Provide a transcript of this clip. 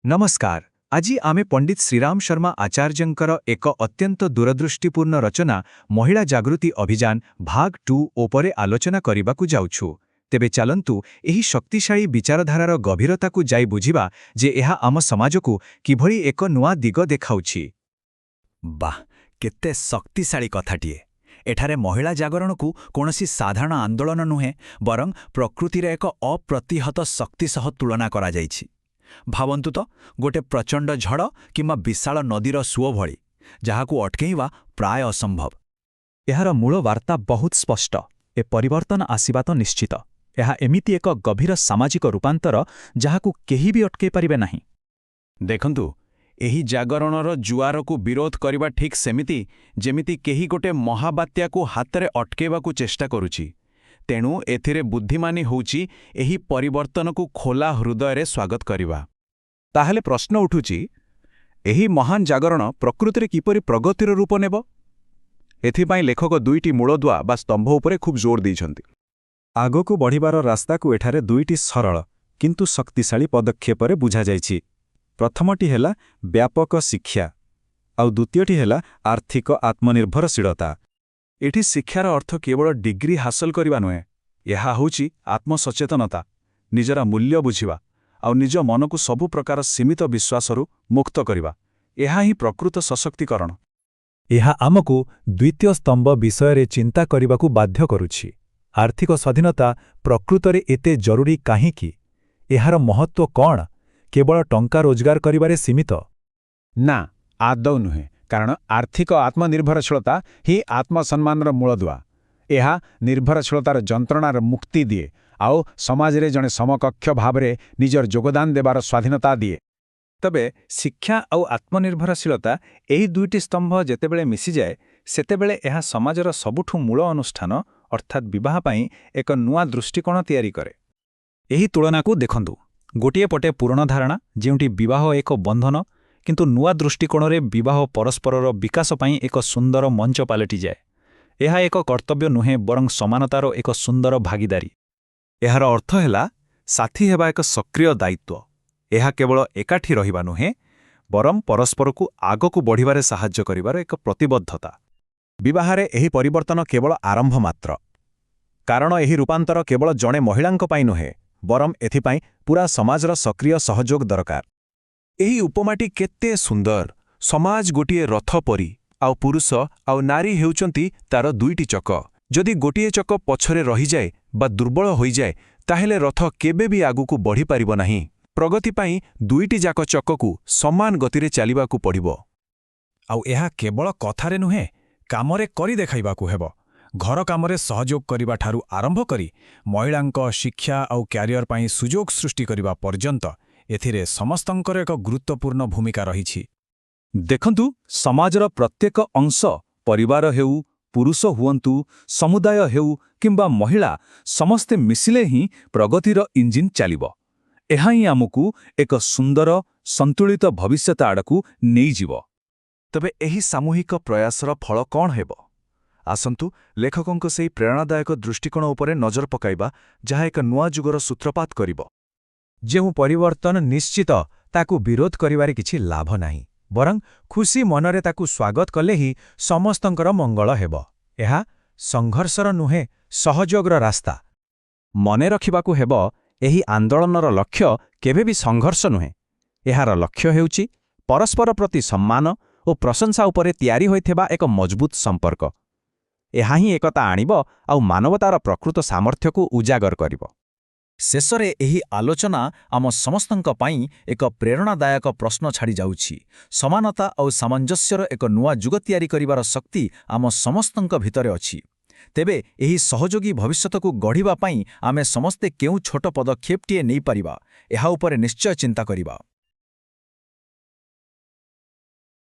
नमस्कार। आज आमे पंडित श्रीराम शर्मा आचार्यंकर एक अत्यंत दूरदृष्टिपूर्ण रचना महिला जागृति अभियान भाग 2 ओपरे आलोचना करिबाकु जाउछु। तेबे चलंतु एही शक्तिशाली विचारधारार गभीरताकु जाई बुझिबा जे एहा आम समाजकु किभଳି एक नुआ दिग देखाउछि। वाह, केते शक्तिशाली कथाटिए। एठारे महिला जागरणकु कोनोसी साधारण आंदोलन नुहे बरं प्रकृतिर एक अप्रतिहत शक्ति सह तुलना करा जाइछि। भावन्तु तो गोटे प्रचंड झड़ किंवा विशाल नदीर सुओ भଳି जहाकु अटकेइबा प्राय असंभव। एहार मूल वार्ता बहुत स्पष्ट। ए परिवर्तन आसीबा तो निश्चित। एहा एमिति एक गभीर सामाजिक रूपांतर जहाकु केही भी अटके पारिबे नाही। देखंतु, एही जागरणर जुआरकु विरोध करिबा ठीक सेमिति जेमिति केही गोटे महाबात्याकु हातरे अटकेबाकु चेष्टा करुछि। तेणु एथिरे बुद्धिमानी होउछि एही परिवर्तनकु खोला हृदय स्वागत करिबा। ताहेले प्रश्न उठुछि, एही महान जागरण प्रकृतिरे किपरि प्रगतिर रूप नेब? एथिपाई लेखक दुईटी मूलदुआ बा स्तंभ उपरे खूब जोर दैछन्ति। आगकु बढ़िबार रास्ताकु एठारे दुईटी सरल किंतु शक्तिशाली पदक्षेपरे बुझा जाइछि। प्रथमटी हेला व्यापक शिक्षा आउ द्वितीयटी हेला आर्थिक आत्मनिर्भरशीलता। एठी शिक्षार अर्थ केवल डिग्री हासिल करिबा नुहे, एहा होउछि आत्मसचेतनता, निजरा मूल्य बुझिबा आउ निज मनकु सबु प्रकार सीमित विश्वासरु मुक्त करिबा। एहा ही प्रकृत सशक्तिकरण। एहा आमकु द्वितीय स्तंभ विषयरे चिंता करिबाकु बाध्य करुछि। आर्थिक स्वाधीनता प्रकृतरे एते जरूरी काहीकि? एहार महत्व कौन? केवल टंका रोजगार करिबारे सीमित? ना, आदौ नुहे। कारण आर्थिक आत्मनिर्भरशीलता ही आत्मसम्मानर मूलदुआ। एहा निर्भरशीलतार जंत्रणार मुक्ति दिए आउ समाजरे जने समकक्ष भावरे निजर योगदान देबार स्वाधीनता दिए। तबे शिक्षा आउ आत्मनिर्भरशीलता एही दुईटी स्तंभ जेतेबेले मिसी जाए सेतेबेले एहा समाजर सबुठु मूल अनुष्ठान अर्थात विवाह पाई एक नुआ दृष्टिकोण तैयारी करे। एही तुलनाकु देखंतु। गोटिए पटे पुराण धारणा जेउटी विवाह एक बंधन, किंतु नुआ दृष्टिकोणरे विवाह परस्परर विकास पाई एक सुंदर मंच पालटि जाए। एहा एक कर्तव्य नुहे बरं समानतार एक सुंदर भागीदारी। एहार अर्थ हेला साथी हेबा एक सक्रिय दायित्व। एहा केवल एकाठी रहिबा नुहे बरं परस्परकु आगकु बढ़िबारे साहाय्य करिबार एक प्रतिबद्धता। विवाहरे एही परिवर्तन केवल आरंभ मात्र। कारण एही रूपांतर केवल जणे महिलांक पाई नुहे बरं एथिपाई पूरा समाजर सक्रिय सहयोग दरकार। एही उपमाटी केते सुंदर। समाज गोटिए रथ परी आउ पुरुष आउ नारी हेउचंती तार दुईटी चक। जदि गोटिए चक पछरे रही जाए बा दुर्बल होई जाए ताहेले रथ केबे भी आगुकु बढ़ी पारिबो नाही। प्रगति पाई दुईटी जाक चककु समान गतिरे चालिबाकु पड़िबो। आउ एहा केवल कथारे नुहे, कामरे करि देखाइबाकु हेबो। घर कामरे सहयोग करिबा ठारु आरंभ करी महिलांक शिक्षा आउ क्यारियर पाई सुजोग सृष्टि करिबा पर्यंत एथिरे समस्तंकर एक गुरुत्वपूर्ण भूमिका रहिछि। देखंतु, समाजर प्रत्येक अंश, परिवार हेउ, पुरुष हुअन्तु, समुदाय हेउ किंबा महिला, समस्ते मिसिले ही प्रगतिर इंजिन चालिबो। एहा ही आमकु एक सुंदर संतुलित भविष्यत आड़कु नेइ जिवो। तबे एही सामूहिक प्रयासर फल कौन हेबो? आसंतु लेखकंक सेही प्रेरणादायक दृष्टिकोण उपरे नजर पकाइबा जहा एक नुआ जुगर सूत्रपात करिबो। जेउ परिवर्तन निश्चित ताकु विरोध करिवारे किछि लाभ नाही, बरं खुशी मनरे ताकु स्वागत कले ही समस्तंकर मंगल हेबो। एहा संघर्षर नुहे, सहयोगर रास्ता। मने रखिबाकु हेबो, एही आंदोलनर लक्ष्य केबे भी संघर्ष नुहे। एहार लक्ष्य हेउछि परस्पर प्रति सम्मान और प्रशंसा उपरे तैयारी होइथेबा एक मजबूत संपर्क। एहा ही एकता आनिबो आउ मानवतार प्रकृत सामर्थ्यकु उजागर करिबो। शेषरे एही आलोचना आम समस्तंक पाई एक प्रेरणादायक प्रश्न छाड़ी जाउछि। समानता और सामंजस्यर एक नुआ जुग तैयारी करिवार शक्ति आम समस्तंक भितरे अछि। तेबे एही सहयोगी भविष्यतकु गढ़िबा पाई आमे समस्ते केउ छोट पदक्षेपटिए नै पारिबा, एहा उपरे निश्चय चिंता करिबा।